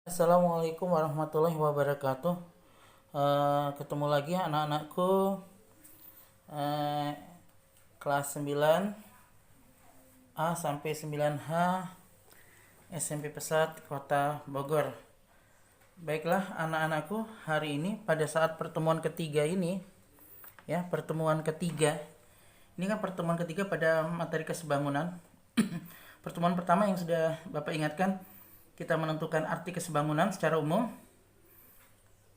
Assalamualaikum warahmatullahi wabarakatuh. Ketemu lagi anak-anakku, eh, kelas 9A sampai 9H SMP Pesat Kota Bogor. Baiklah anak-anakku, hari ini pada saat pertemuan ketiga ini, ya pertemuan ketiga. Ini kan pertemuan ketiga pada materi kesebangunan. Pertemuan pertama yang sudah Bapak ingatkan, kita menentukan arti kesebangunan secara umum,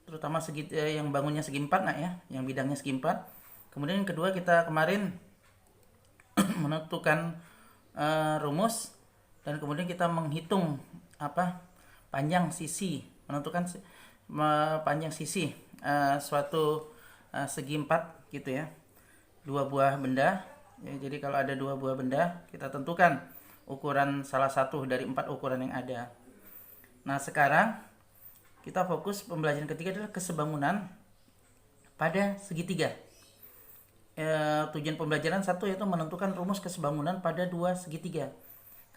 terutama yang bangunnya segi 4 ya, yang bidangnya segi 4. Kemudian yang kedua, kita kemarin menentukan rumus, dan kemudian kita menghitung panjang sisi, menentukan panjang sisi suatu segi 4 gitu ya, dua buah benda ya. Jadi kalau ada dua buah benda, kita tentukan ukuran salah satu dari 4 ukuran yang ada. Nah, sekarang kita fokus pembelajaran ketiga adalah kesebangunan pada segitiga. Tujuan pembelajaran satu yaitu menentukan rumus kesebangunan pada dua segitiga.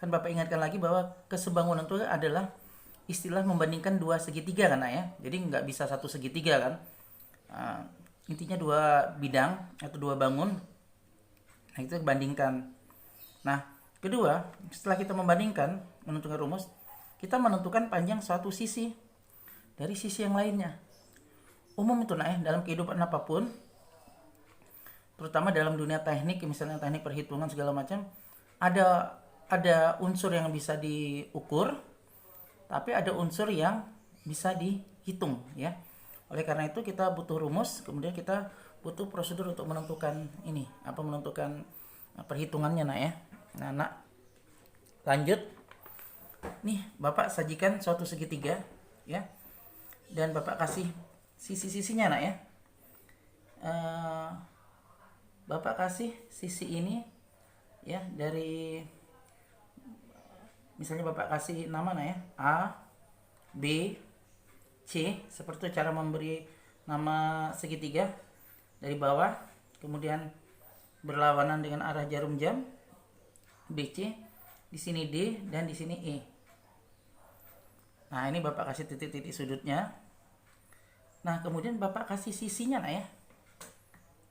Kan Bapak ingatkan lagi bahwa kesebangunan itu adalah istilah membandingkan dua segitiga kan ya. Jadi nggak bisa satu segitiga kan. Intinya dua bidang atau dua bangun. Nah, itu bandingkan. Nah, kedua, setelah kita membandingkan, menentukan rumus, kita menentukan panjang suatu sisi dari sisi yang lainnya. Umum itu ya, dalam kehidupan apapun, terutama dalam dunia teknik, misalnya teknik perhitungan segala macam, ada unsur yang bisa diukur, tapi ada unsur yang bisa dihitung ya. Oleh karena itu kita butuh rumus, kemudian kita butuh prosedur untuk menentukan menentukan perhitungannya ya. Nah, lanjut. Nih, Bapak sajikan suatu segitiga ya. Dan Bapak kasih sisi-sisinya ya. Bapak kasih sisi ini ya, dari misalnya Bapak kasih nama ya, A, B, C, seperti itu cara memberi nama segitiga dari bawah, kemudian berlawanan dengan arah jarum jam BC, di sini D dan di sini E. Nah, ini Bapak kasih titik-titik sudutnya. Nah, kemudian Bapak kasih sisinya ya.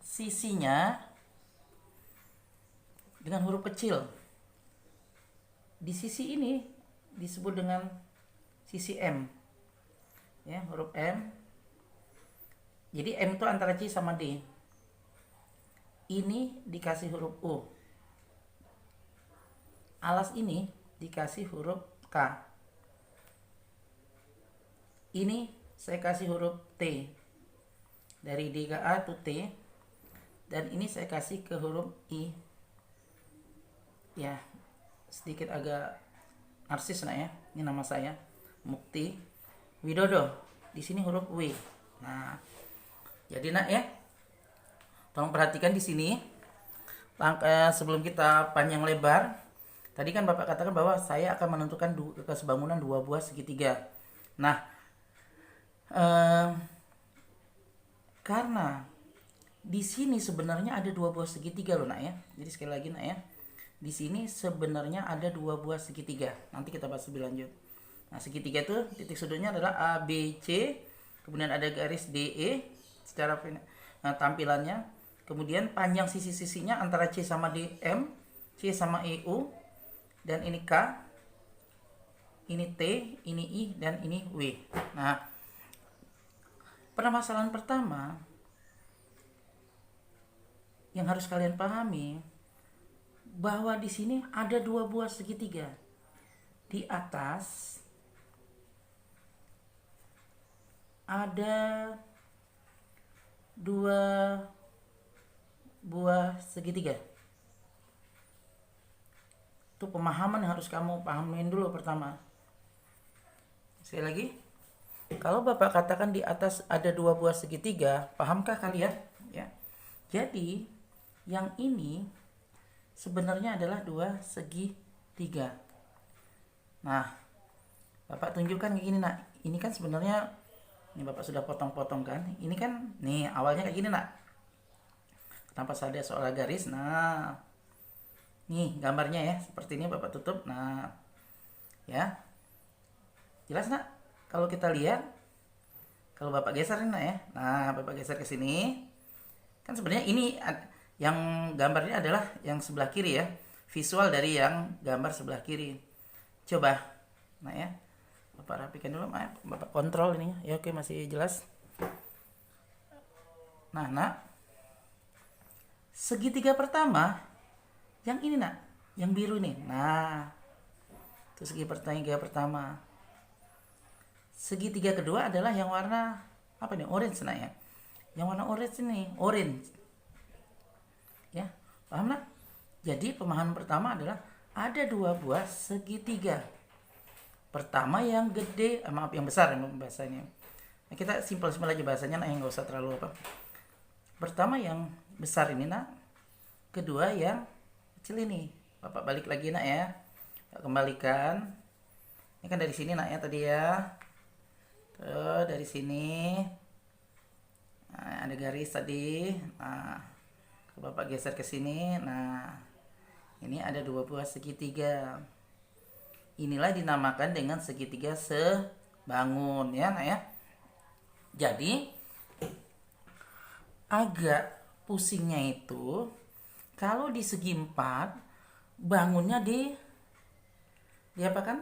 Sisinya dengan huruf kecil. Di sisi ini disebut dengan sisi M. Ya, huruf M. Jadi M itu antara C sama D. Ini dikasih huruf U. Alas ini dikasih huruf K. Ini saya kasih huruf T. Dari D ke A itu T. Dan ini saya kasih ke huruf I. Ya, sedikit agak narsis ya. Ini nama saya, Mukti Widodo. Di sini huruf W. Nah, jadi ya, tolong perhatikan di sini. Sebelum kita panjang lebar, tadi kan Bapak katakan bahwa saya akan menentukan kesebangunan dua buah segitiga. Nah, karena di sini sebenarnya ada dua buah segitiga loh ya. Jadi sekali lagi ya, di sini sebenarnya ada dua buah segitiga. Nanti kita bahas lebih lanjut. Nah, segitiga itu titik sudutnya adalah A, B, C. Kemudian ada garis DE secara tampilannya. Kemudian panjang sisi-sisinya antara C sama D M, C sama E U, dan ini K, ini T, ini I, dan ini W. Nah, permasalahan pertama yang harus kalian pahami bahwa di sini ada dua buah segitiga. Di atas ada dua buah segitiga. Itu pemahaman yang harus kamu pahamin dulu pertama. Sekali lagi, kalau Bapak katakan di atas ada dua buah segitiga, pahamkah kalian? Ya. Jadi, yang ini sebenarnya adalah dua segitiga. Nah, Bapak tunjukkan kayak gini nak. Ini kan sebenarnya, ini Bapak sudah potong-potong kan. Ini kan, nih awalnya kayak gini nak. Tanpa ada soal garis. Nah, nih gambarnya ya, seperti ini Bapak tutup. Nah, ya, jelas nak? kalau kita lihat, kalau Bapak geser ini nak ya. Nah, Bapak geser ke sini. Kan sebenarnya ini yang gambarnya adalah yang sebelah kiri ya. Visual dari yang gambar sebelah kiri. Coba. Nah ya. Bapak rapikan dulu, Bapak kontrol ini ya. Oke, masih jelas. Nah, nak. Segitiga pertama yang ini nak, yang biru nih. Nah, itu segitiga pertama. Segitiga kedua adalah yang warna apa nih? Orange nak ya. Yang warna orange ini, orange. Ya, paham nak? Jadi pemahaman pertama adalah ada dua buah segitiga. Pertama yang gede, maaf yang besar bahasanya. Nah, kita simpel-simpel aja bahasanya, nah, yang nggak usah terlalu apa. Pertama yang besar ini nak, kedua yang kecil ini. Bapak balik lagi nak ya, Bapak kembalikan. Ini kan dari sini nak ya tadi ya. Tuh, dari sini. Nah, ada garis tadi. Nah, Bapak geser ke sini. Nah, ini ada dua buah segitiga. Inilah dinamakan dengan segitiga sebangun ya nak ya. Jadi agak pusingnya itu kalau di segi 4 bangunnya di apa kan?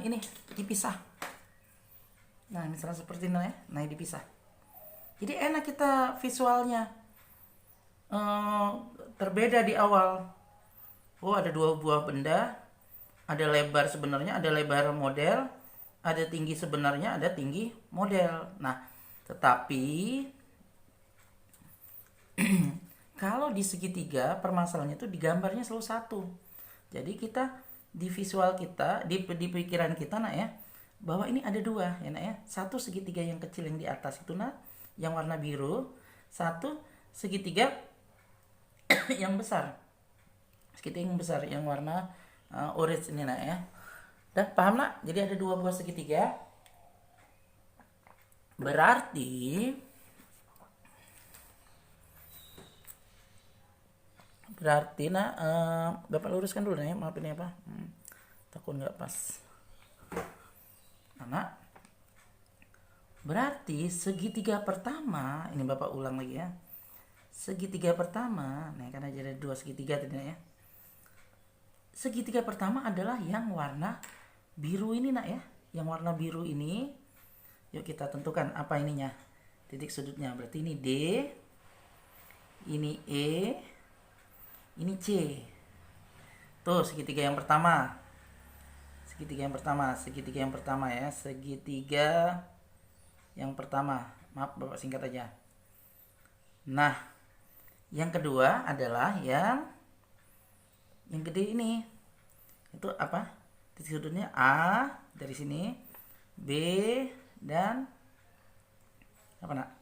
Ini dipisah. Nah, misalnya seperti ini ya. Nah, dipisah. Jadi enak kita visualnya. Terbeda di awal. Oh, ada dua buah benda. Ada lebar sebenarnya, ada lebar model, ada tinggi sebenarnya, ada tinggi model. Nah, tetapi kalau di segitiga permasalahannya itu di gambarnya selalu satu. Jadi kita di visual kita, di pikiran kita nak ya, bahwa ini ada dua ya nak ya. Satu segitiga yang kecil yang di atas itu nak, yang warna biru. Satu segitiga yang besar. Segitiga yang besar yang warna orange ini nak ya. Dan paham nak? Jadi ada dua buah segitiga. Berarti nak Bapak luruskan dulu ya, maaf ini apa? Takut nggak pas. Nah, berarti segitiga pertama, ini Bapak ulang lagi ya. Segitiga pertama, nah kan ada dua segitiga tadi ya. Segitiga pertama adalah yang warna biru ini nak ya. Yang warna biru ini, yuk kita tentukan apa ininya. Titik sudutnya, berarti ini D, ini E, ini C. Tuh segitiga yang pertama. Segitiga yang pertama ya. Segitiga yang pertama. Maaf Bapak singkat aja. Nah, yang kedua adalah yang gede ini. Itu apa? Titik sudutnya A dari sini, B dan apa nak?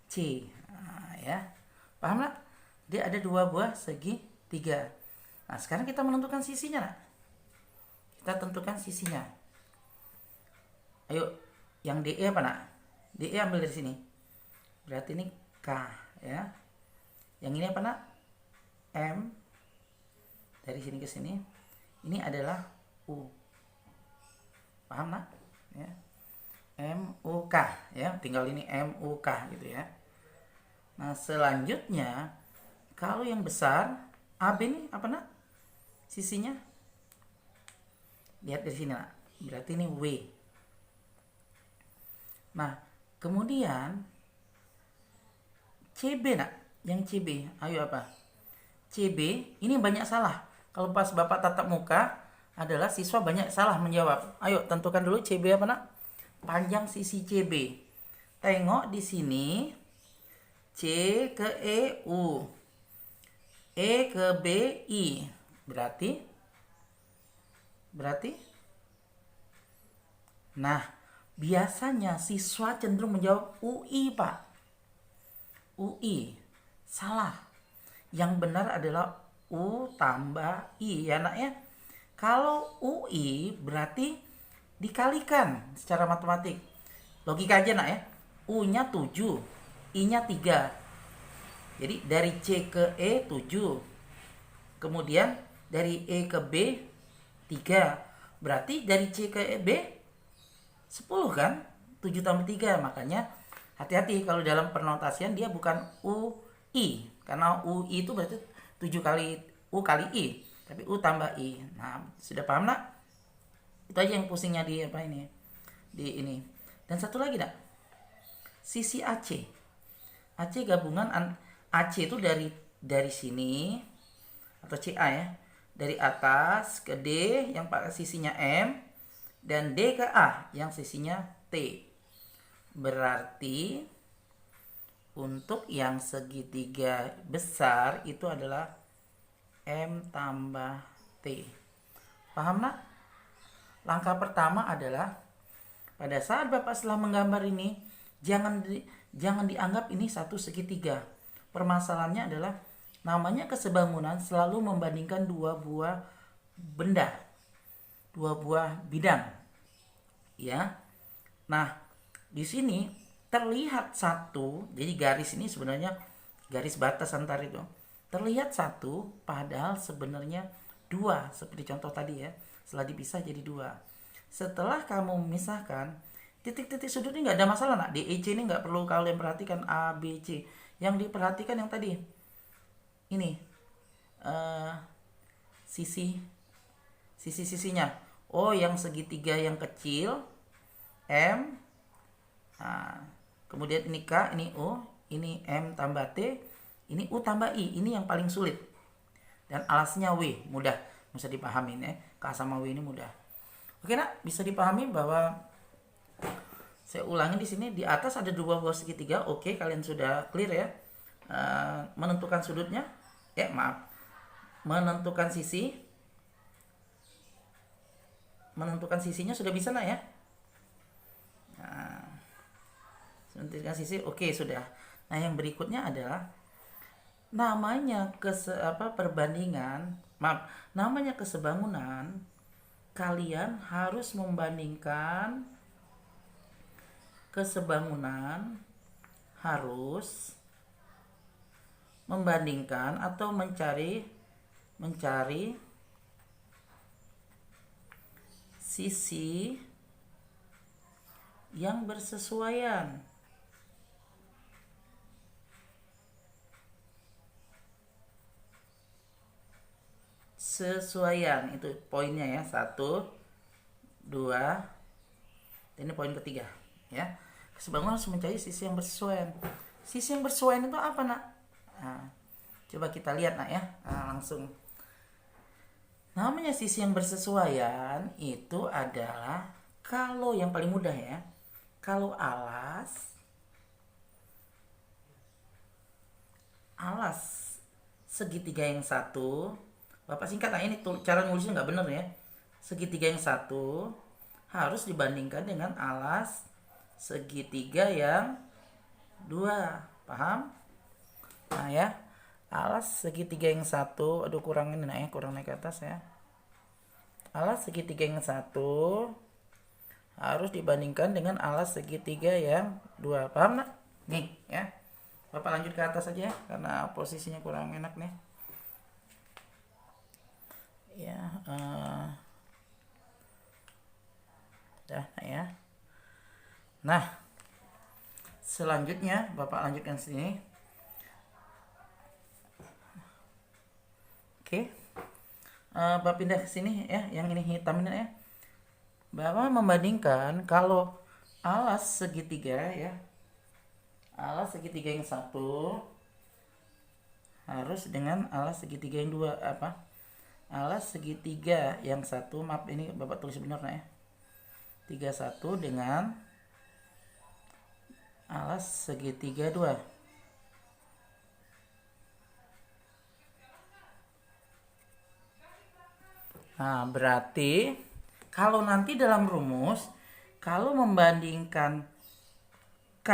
C. Nah, ya. Paham nak? Dia ada dua buah segitiga. Nah, sekarang kita menentukan sisinya nak. Kita tentukan sisinya. Ayo, yang DE apa nak? DE ambil dari sini. Berarti ini K ya. Yang ini apa nak? M. Dari sini ke sini. Ini adalah U. Paham nak? Ya. M U K ya. Tinggal ini M U K gitu ya. Nah, selanjutnya kalau yang besar AB ini apa nak? Sisinya lihat dari sini nak. Berarti ini W. Nah, kemudian CB nak. Yang CB, ayo apa? CB ini banyak salah. Kalau pas Bapak tatap muka adalah siswa banyak salah menjawab. Ayo tentukan dulu CB apa nak? Panjang sisi CB. Tengok di sini C ke E U, E ke B I. Berarti nah, biasanya siswa cenderung menjawab UI, Pak. UI. Salah. Yang benar adalah U tambah I ya nak ya. Kalau UI berarti dikalikan secara matematik. Logika aja nak ya. U-nya 7, I-nya 3. Jadi dari C ke E 7. Kemudian dari E ke B 3. Berarti dari C ke B 10 kan? 7 tambah 3, makanya hati-hati kalau dalam penotasian dia bukan UI, karena UI itu berarti 7 kali U kali I, tapi U tambah I. Nah, sudah paham nak? Itu aja yang pusingnya di apa ini, di ini. Dan satu lagi nak, sisi AC. AC gabungan AC itu dari sini atau CA ya, dari atas ke D yang pakai sisinya M, dan D ke A yang sisinya T. Berarti untuk yang segitiga besar itu adalah M tambah T. Paham nak? Langkah pertama adalah pada saat Bapak setelah menggambar ini, jangan dianggap ini satu segitiga. Permasalahannya adalah namanya kesebangunan selalu membandingkan dua buah benda, dua buah bidang. Ya. Nah, di sini terlihat satu, jadi garis ini sebenarnya garis batas antar itu. Terlihat satu, padahal sebenarnya dua, seperti contoh tadi ya. Setelah dipisah jadi dua. Setelah kamu memisahkan, titik-titik sudut ini nggak ada masalah nak. DEC ini nggak perlu kalian perhatikan A, B, C. Yang diperhatikan yang tadi, ini sisi-sisinya. Oh, yang segitiga yang kecil M. Nah, kemudian ini K, ini O, ini M tambah T, ini U tambah I. Ini yang paling sulit. Dan alasnya W, mudah, bisa dipahami ya. K sama W ini mudah. Oke nak, bisa dipahami bahwa saya ulangi di sini, di atas ada dua buah segitiga. Oke, kalian sudah clear ya. Menentukan sudutnya, menentukan sisinya sudah bisa nak ya. Menentukan sisi, oke sudah. Nah, yang berikutnya adalah namanya namanya kesebangunan. Kalian harus membandingkan atau mencari sisi yang bersesuaian. Sesuaian itu poinnya ya, 1, 2, ini poin ketiga ya. Kesebangunan harus mencari sisi yang bersesuaian. Sisi yang bersesuaian itu apa nak? Nah, coba kita lihat nak ya. Langsung namanya sisi yang bersesuaian itu adalah, kalau yang paling mudah ya, kalau alas segitiga yang satu, Bapak singkat, nah ini cara nulisnya nggak bener ya. Segitiga yang satu harus dibandingkan dengan alas segitiga yang dua. Paham? Nah ya, alas segitiga yang satu, kurang naik ke atas ya. Alas segitiga yang satu harus dibandingkan dengan alas segitiga yang dua. Paham nak? Nih ya. Bapak lanjut ke atas aja ya, karena posisinya kurang enak nih. Ya, ya. Nah, selanjutnya Bapak lanjutkan sini. Oke. Bapak pindah ke sini ya, yang ini hitam ini ya. Bapak membandingkan kalau alas segitiga ya. Alas segitiga yang satu harus dengan alas segitiga yang dua alas segitiga yang satu, maaf ini Bapak tulis benar nah ya, 31 dengan alas segitiga 2. Nah, berarti kalau nanti dalam rumus, kalau membandingkan K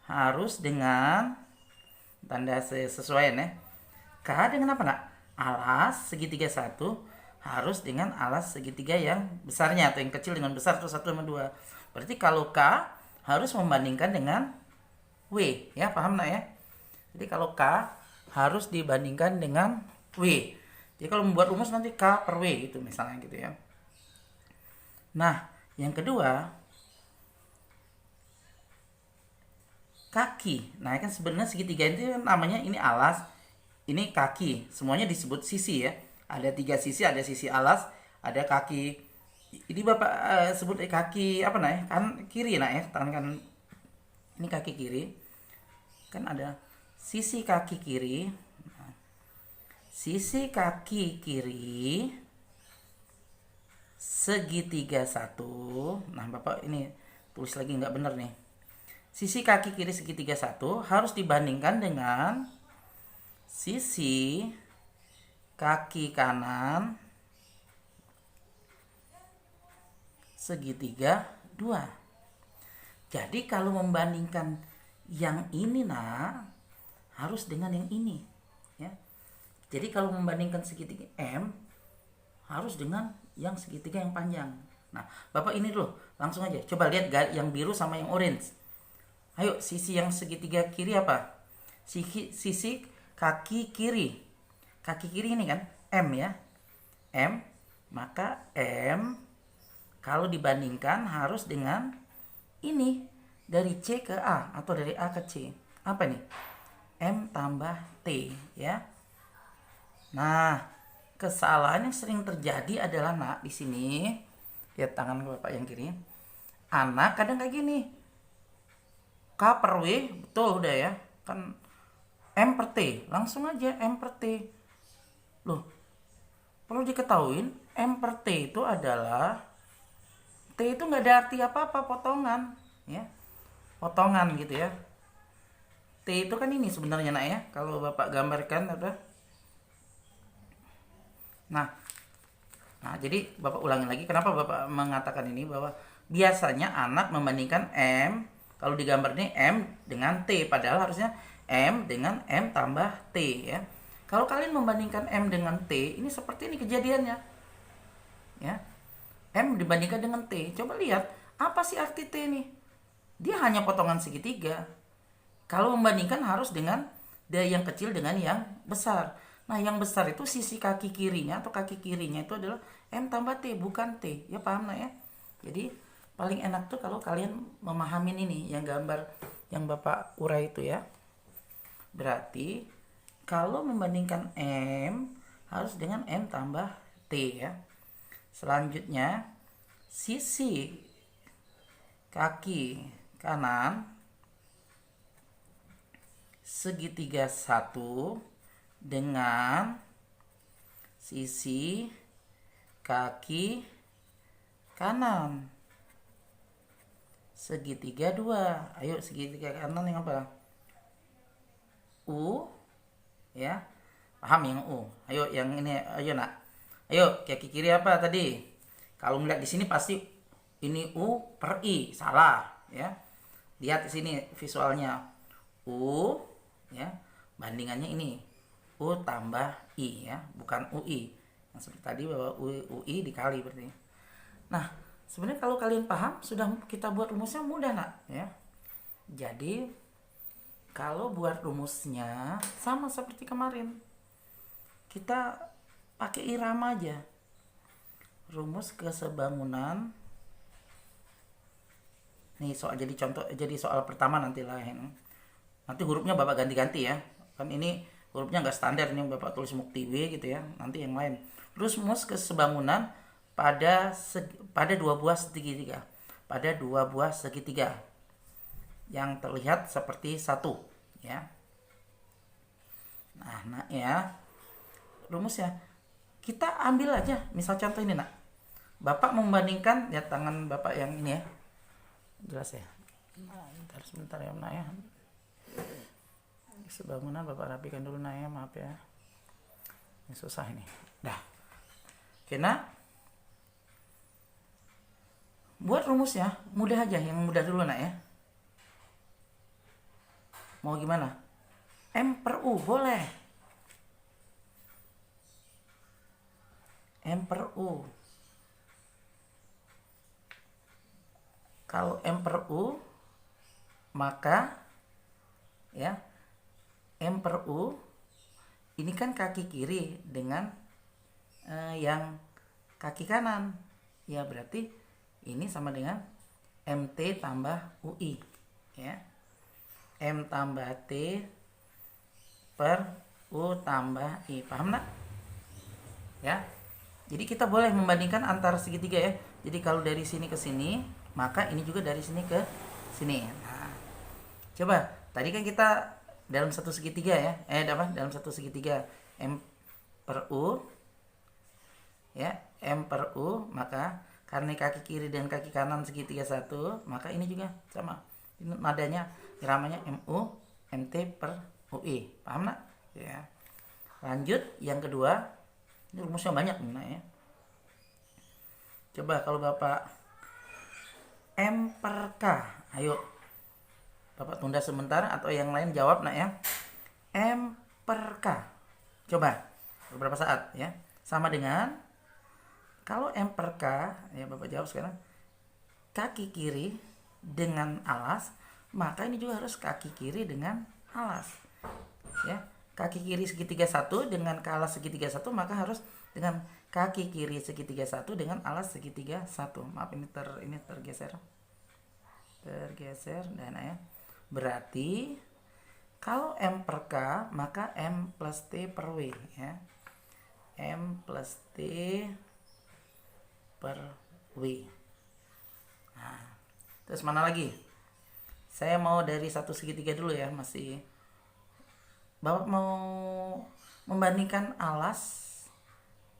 harus dengan tanda sesuaian ya. K dengan apa nak? Alas segitiga 1 harus dengan alas segitiga yang besarnya, atau yang kecil dengan besar, terus 1 sama 2. Berarti kalau K harus membandingkan dengan W ya, paham nak ya? Jadi kalau K harus dibandingkan dengan W. Jadi kalau membuat rumus nanti K per W gitu misalnya gitu ya. Nah, yang kedua, kaki. Nah, kan sebenarnya segitiga itu namanya ini alas, ini kaki. Semuanya disebut sisi ya. Ada 3 sisi, ada sisi alas, ada kaki. Ini Bapak sebut kaki apa nah ya? Kan kiri nah ya, tangan kan ini kaki kiri. Kan ada sisi kaki kiri. Nah, sisi kaki kiri segitiga 1. Nah, Bapak ini tulis lagi nggak bener nih. Sisi kaki kiri segitiga 1 harus dibandingkan dengan sisi kaki kanan segitiga 2. Jadi kalau membandingkan yang ini nak, harus dengan yang ini ya. Jadi kalau membandingkan segitiga M, harus dengan yang segitiga yang panjang. Nah, Bapak ini dulu, langsung aja. Coba lihat yang biru sama yang orange. Ayo, sisi yang segitiga kiri apa? Sisi kaki kiri. Kaki kiri ini kan M ya. M, maka M kalau dibandingkan harus dengan ini, dari C ke A atau dari A ke C. Apa nih? M tambah T ya. Nah, kesalahan yang sering terjadi adalah nak di sini, lihat tangan Bapak yang kiri. Anak kadang kayak gini. K per W, betul udah ya. Kan M per T, langsung aja M per T. Loh, perlu diketahuin M per T itu adalah T itu nggak ada arti apa-apa, potongan ya, potongan gitu ya. T itu kan ini sebenarnya nak ya, kalau Bapak gambarkan apa. Nah, jadi Bapak ulangi lagi kenapa Bapak mengatakan ini, bahwa biasanya anak membandingkan M, kalau digambar ini M dengan T, padahal harusnya M dengan M tambah T ya. Kalau kalian membandingkan M dengan T, ini seperti ini kejadiannya ya. M dibandingkan dengan T. Coba lihat, apa sih arti T nih? Dia hanya potongan segitiga. Kalau membandingkan harus dengan dari yang kecil dengan yang besar. Nah, yang besar itu sisi kaki kirinya atau kaki kirinya itu adalah M tambah T, bukan T. Ya paham lah ya? Jadi paling enak tuh kalau kalian memahamin ini, yang gambar yang Bapak urai itu ya. Berarti kalau membandingkan M harus dengan M tambah T ya. Selanjutnya, sisi kaki kanan segitiga 1 dengan sisi kaki kanan segitiga 2. Ayo, segitiga kanan yang apa? U ya. Paham yang U? Ayo yang ini, ayo nak. Ayo, kaki kiri apa tadi? Kalau melihat di sini pasti ini U per I, salah ya. Lihat di sini visualnya. U ya, bandingannya ini U tambah I ya, bukan UI. Yang seperti tadi bahwa UI dikali berarti. Nah, sebenarnya kalau kalian paham, sudah kita buat rumusnya mudah nak ya. Jadi kalau buat rumusnya sama seperti kemarin. Kita pakai irama aja. Rumus kesebangunan. Nih soal jadi contoh, jadi soal pertama nanti lah. Nanti hurufnya Bapak ganti-ganti ya. Kan ini hurufnya nggak standar, ini Bapak tulis mukti W gitu ya. Nanti yang lain. Terus rumus kesebangunan pada 2 buah segitiga. Pada 2 buah segitiga. Yang terlihat seperti 1 ya. Nah ya. Rumusnya kita ambil aja, misal contoh ini nak, Bapak membandingkan, ya tangan Bapak yang ini ya, jelas ya. Nah, sebentar ya nak ya, sebangunan Bapak rapikan dulu nak ya, maaf ya, ini susah ini. Dah, oke nak, buat rumusnya mudah aja, yang mudah dulu nak ya. Mau gimana? M per U boleh. M per U. Kalau M per U, maka ya M per U ini kan kaki kiri dengan yang kaki kanan. Ya berarti Ini sama dengan MT tambah UI, ya. M tambah T per U tambah I. Paham nak? Ya. Jadi kita boleh membandingkan antara segitiga ya. Jadi kalau dari sini ke sini, maka ini juga dari sini ke sini. Nah, coba tadi kan kita dalam satu segitiga ya. Dalam satu segitiga M per U, ya, M per U, maka karena kaki kiri dan kaki kanan segitiga satu, maka ini juga sama. Ini nadanya iramanya MU MT per UI. Paham nak? Ya. Lanjut yang kedua. Ini rumusnya banyak nih nak ya. Coba kalau Bapak M per K. Ayo. Bapak tunda sebentar atau yang lain jawab nak ya. M per K. Coba beberapa saat ya. Sama dengan kalau M per K, ya Bapak jawab sekarang. Kaki kiri dengan alas, maka ini juga harus kaki kiri dengan alas. Ya. Kaki kiri segitiga satu dengan alas segitiga satu, maka harus dengan kaki kiri segitiga satu dengan alas segitiga satu. Maaf ini tergeser dan ya. Berarti kalau M per K, maka M plus T per W ya. M plus T per W. Nah, terus mana lagi? Saya mau dari satu segitiga dulu ya, masih. Bapak mau membandingkan alas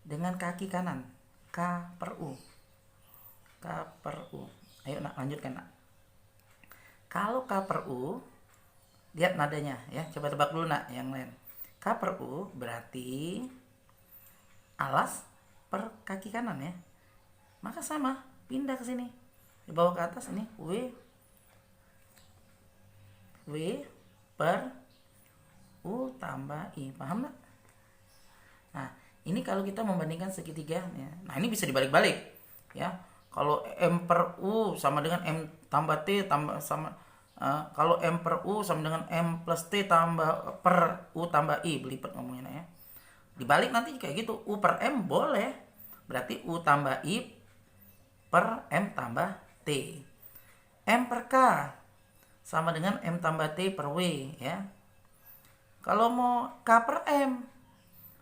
dengan kaki kanan, K per U. K per U. Ayo nak lanjutkan nak. Kalau K per U, lihat nadanya ya. Coba tebak dulu nak yang lain. K per U berarti alas per kaki kanan ya. Maka sama, pindah ke sini. Di bawah ke atas ini W per U tambah I. Paham nak? Nah, ini kalau kita membandingkan segitiga ya. Nah, ini bisa dibalik-balik ya. Kalau M per U sama dengan M tambah T tambah sama kalau M per U sama dengan M plus T tambah per U tambah I, belibet ngomongnya ya. Dibalik nanti kayak gitu, U per M boleh. Berarti U tambah I per M tambah T. M per K sama dengan M tambah T per W ya. Kalau mau K per M,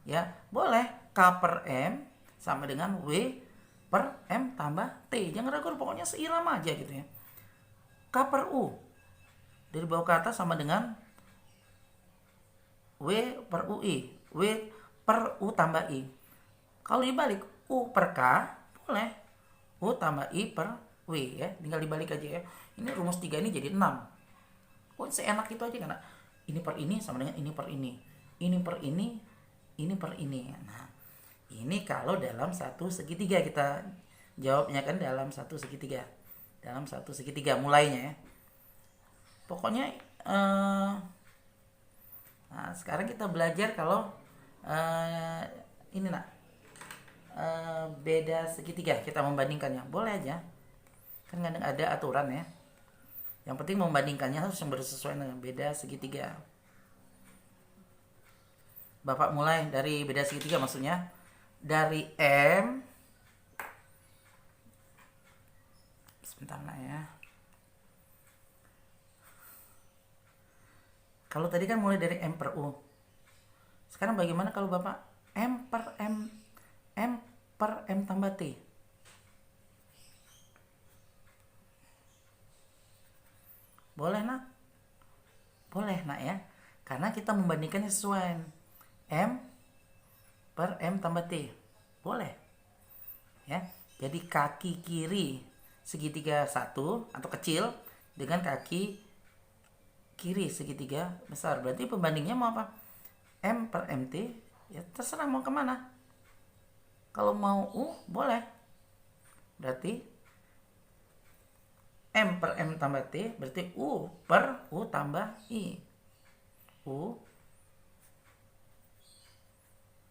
ya boleh K per M sama dengan W per M tambah T. Jangan ragu, pokoknya seirama aja gitu ya. K per U dari bawah ke atas sama dengan W per UI, W per U tambah I. Kalau dibalik U per K, boleh U tambah I per W ya. Tinggal dibalik aja ya. Ini rumus 3 ini jadi 6. Oh, seenak itu aja kan. Ini per ini sama dengan ini per ini. Ini per ini per ini. Nah, ini kalau dalam satu segitiga kita jawabnya kan dalam satu segitiga. Dalam satu segitiga mulainya ya. Pokoknya nah, sekarang kita belajar kalau ini nak beda segitiga kita membandingkannya. Boleh aja. Kan kadang ada aturan ya. Yang penting membandingkannya harus yang bersesuaian dengan beda segitiga. Bapak mulai dari beda segitiga, maksudnya dari M. Sebentar nak ya. Kalau tadi kan mulai dari M per U. Sekarang bagaimana kalau Bapak M per M tambah T? Boleh nak? Boleh nak ya. Karena kita membandingkannya sesuai M per M tambah T. Boleh. Ya. Jadi kaki kiri segitiga satu atau kecil dengan kaki kiri segitiga besar. Berarti pembandingnya mau apa? M per MT. Ya terserah mau kemana. Kalau mau U boleh. Berarti M per M tambah T berarti U per U tambah I. U.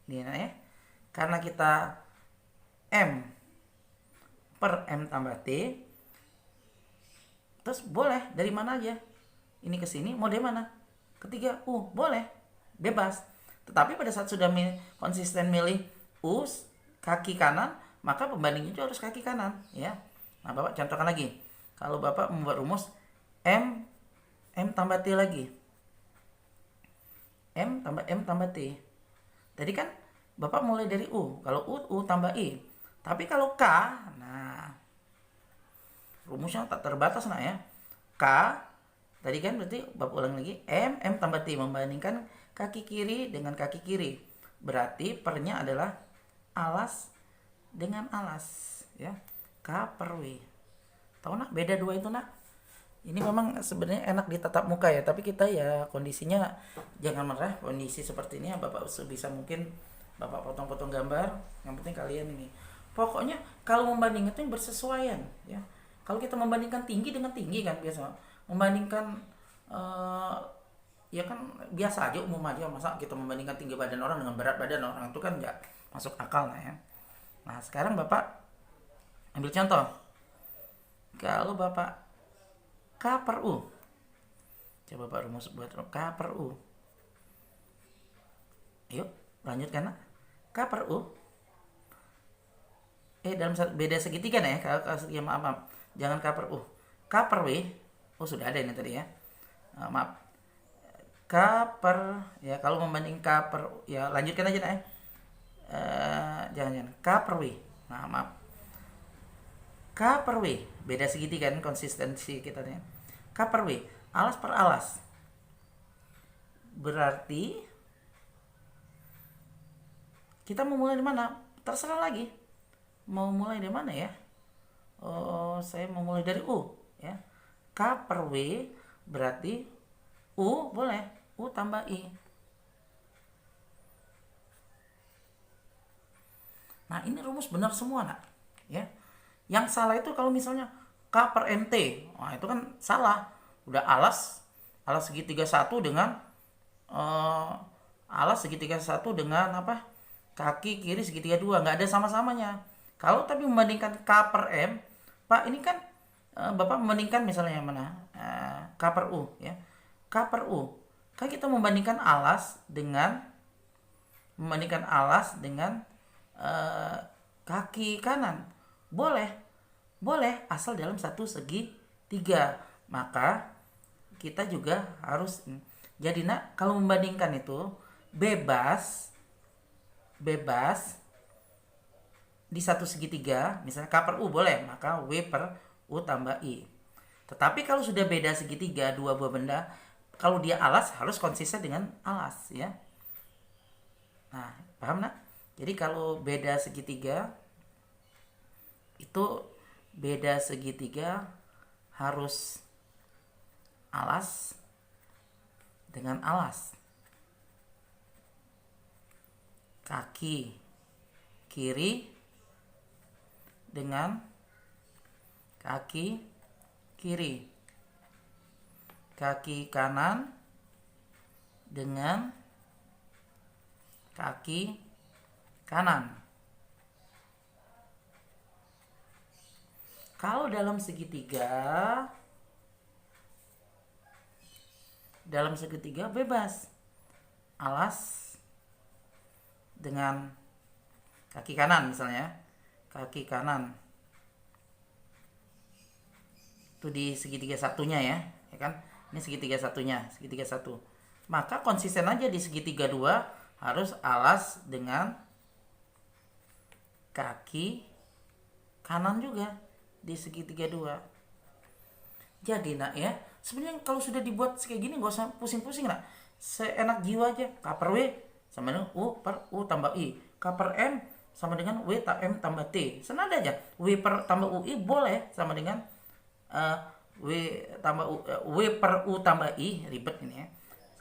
Ini ya. Karena kita M per M tambah T. Terus boleh dari mana aja. Ini ke sini mau dari mana? Ketiga U. Boleh. Bebas. Tetapi pada saat sudah konsisten milih U kaki kanan, maka pembandingnya juga harus kaki kanan ya. Nah, Bapak contohkan lagi. Kalau Bapak membuat rumus M tambah T lagi. M tambah T. Tadi kan Bapak mulai dari U. Kalau U tambah I. Tapi kalau K, nah rumusnya tak terbatas nak ya. K, tadi kan berarti Bapak ulang lagi. M tambah T, membandingkan kaki kiri dengan kaki kiri. Berarti pernya adalah alas dengan alas. Ya, K per W. Tahu nak beda dua itu nak? Ini memang sebenarnya enak ditatap muka ya, tapi kita ya kondisinya jangan marah. Kondisi seperti ini ya Bapak sebisa mungkin Bapak potong-potong gambar. Yang penting kalian ini. Pokoknya kalau membandingkan itu yang bersesuaian ya. Kalau kita membandingkan tinggi dengan tinggi kan biasa. Membandingkan ya kan biasa aja, umum aja. Masa kita membandingkan tinggi badan orang dengan berat badan orang, itu kan nggak masuk akal nah ya. Nah sekarang Bapak ambil contoh. Kalau Bapak K per U. Coba Pak rumus buat K per U. Yuk, lanjutkan nak. K per U. Dalam beda segitiga nih ya. Kalau segitiga maaf. Jangan K per U. K per W. Oh, sudah ada ini tadi ya. Maaf. K per ya kalau membanding K per ya lanjutkan aja nak ya. Jangan K per W. Nah, maaf. K per W, beda segitiga kan konsistensi kita nih. K per W, alas per alas. Berarti kita mau mulai di mana? Terserah lagi. Mau mulai dari mana ya? Oh, saya mau mulai dari U ya. K per W berarti U boleh, U tambah I. Nah, ini rumus benar semua nak, ya. Yang salah itu kalau misalnya K per MT. Nah, itu kan salah. Udah alas segitiga satu dengan alas segitiga satu dengan apa? Kaki kiri segitiga dua, nggak ada sama-samanya. Kalau tapi membandingkan K per M, Pak ini kan Bapak membandingkan misalnya yang mana? K per U ya. K per U. Kan kita membandingkan alas dengan kaki kanan. Boleh asal dalam satu segitiga. Maka kita juga harus jadi nak kalau membandingkan itu bebas di satu segitiga, misalnya K per U boleh, maka W per U tambah I. Tetapi kalau sudah beda segitiga dua buah benda, kalau dia alas harus konsisten dengan alas ya. Nah, paham nak? Jadi kalau beda segitiga itu beda segitiga harus alas dengan alas. Kaki kiri dengan kaki kiri. Kaki kanan dengan kaki kanan. Kalau dalam segitiga bebas alas dengan kaki kanan misalnya, kaki kanan itu di segitiga satunya ya kan, ini segitiga satunya, segitiga satu, maka konsisten aja di segitiga dua harus alas dengan kaki kanan juga di segitiga dua. Jadi nak ya, sebenarnya kalau sudah dibuat kayak gini gak usah pusing-pusing nak, seenak jiwa aja. K per W sama dengan U per U tambah I. K per M sama dengan W M tambah T. Senada aja. W per tambah UI boleh sama dengan W per U tambah I. Ribet ini ya.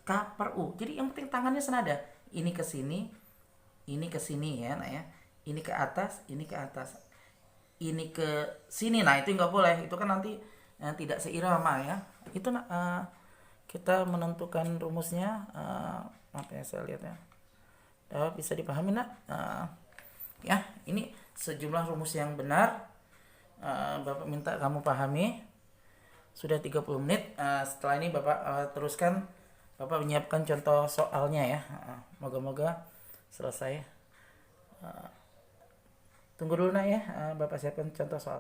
K per U. Jadi yang penting tangannya senada. Ini ke sini ya, nah ya. Ini ke atas, ini ke atas. Ini ke sini. Nah, itu nggak boleh. Itu kan nanti tidak seirama ya. Itu kita menentukan rumusnya. Apa ya saya lihat ya. Bisa dipahami nak? Ya, ini sejumlah rumus yang benar. Bapak minta kamu pahami. Sudah 30 menit. Setelah ini Bapak teruskan. Bapak menyiapkan contoh soalnya ya. Moga-moga selesai. Tunggu dulu nak ya. Bapak siapkan contoh soal.